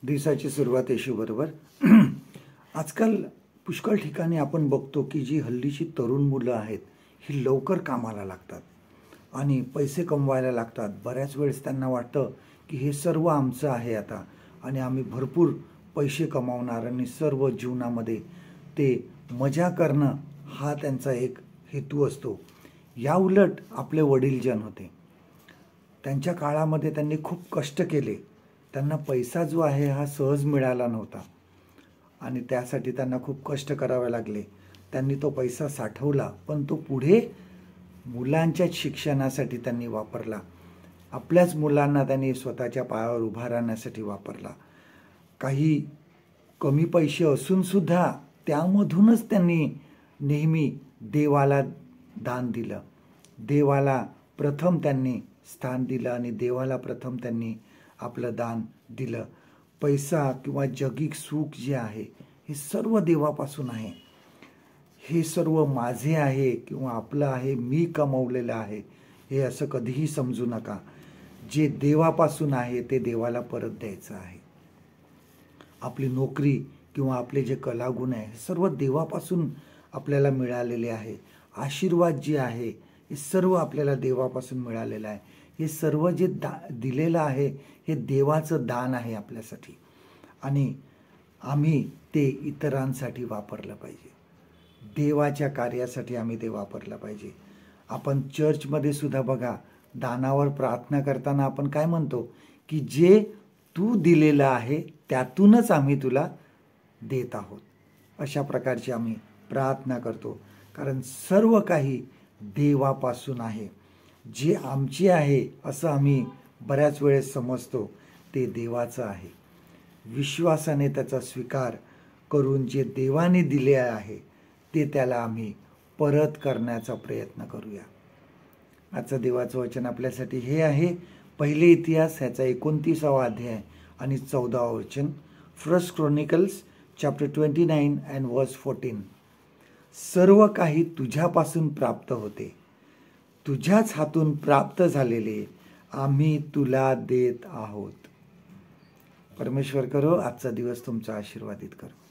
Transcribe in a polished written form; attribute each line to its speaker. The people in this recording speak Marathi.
Speaker 1: दिवसाची सुरुवात येशूबरोबर. आजकाल पुष्कळ ठिकाणी आपण बघतो की जी हल्लीची तरुण मुलं आहेत ही लवकर कामाला लागतात आणि पैसे कमवायला लागतात. बऱ्याच वेळेस त्यांना वाटतं की हे सर्व आमचं आहे आता आणि आम्ही भरपूर पैसे कमावणार आणि सर्व जीवनामध्ये ते मजा करणं हा त्यांचा एक हेतू असतो. या उलट आपले वडीलजन होते, त्यांच्या काळामध्ये त्यांनी खूप कष्ट केले. त्यांना पैसा जो आहे हा सहज मिळाला नव्हता आणि त्यासाठी त्यांना खूप कष्ट करावे लागले. त्यांनी तो पैसा साठवला, पण तो पुढे मुलांच्या शिक्षणासाठी त्यांनी वापरला. आपल्याच मुलांना त्यांनी स्वतःच्या पायावर उभा राहण्यासाठी वापरला. काही कमी पैसे असून सुद्धा त्यामधूनच त्यांनी नेहमी देवाला दान दिलं. देवाला प्रथम त्यांनी स्थान दिलं आणि देवाला प्रथम त्यांनी आपलं दान दिलं. पैसा किंवा जगिक सुख जे आहे हे सर्व देवापासून आहे. हे सर्व माझे आहे किंवा आपलं आहे, मी कमवलेलं आहे, हे असं कधीही समजू नका. जे देवापासून आहे ते देवाला परत द्यायचं आहे. आपली नोकरी किंवा आपले जे कलागुण आहे हे सर्व देवापासून आपल्याला मिळालेले आहे. आशीर्वाद जे आहे हे सर्व आपल्याला देवापासून मिळालेलं आहे. हे सर्व जे दिलेलं आहे हे देवाचं दान आहे आपल्यासाठी आणि आम्ही ते इतरांसाठी वापरलं पाहिजे. देवाच्या कार्यासाठी आम्ही ते वापरलं पाहिजे. आपण चर्चमध्ये सुद्धा बघा, दानावर प्रार्थना करताना आपण काय म्हणतो की जे तू दिलेलं आहे त्यातूनच आम्ही तुला देत आहोत. अशा प्रकारची आम्ही प्रार्थना करतो, कारण सर्व काही देवापासून आहे. जे आमचे आहे असं आम्ही बऱ्याच वेळेस समजतो, ते देवाचं आहे. विश्वासाने त्याचा स्वीकार करून जे देवाने दिले आहे ते त्याला आम्ही परत करण्याचा प्रयत्न करूया. आजचं देवाचं वचन आपल्यासाठी हे आहे, पहिले इतिहास ह्याचा 29वा अध्याय आणि 14वा वचन. 1 Chronicles chapter 29 and verse 14. सर्व काही तुझ्यापासून प्राप्त होते, तुझ्याच हातून प्राप्त झालेले आम्ही तुला देत आहोत. परमेश्वर करो आजचा दिवस तुमचा आशीर्वादित करो.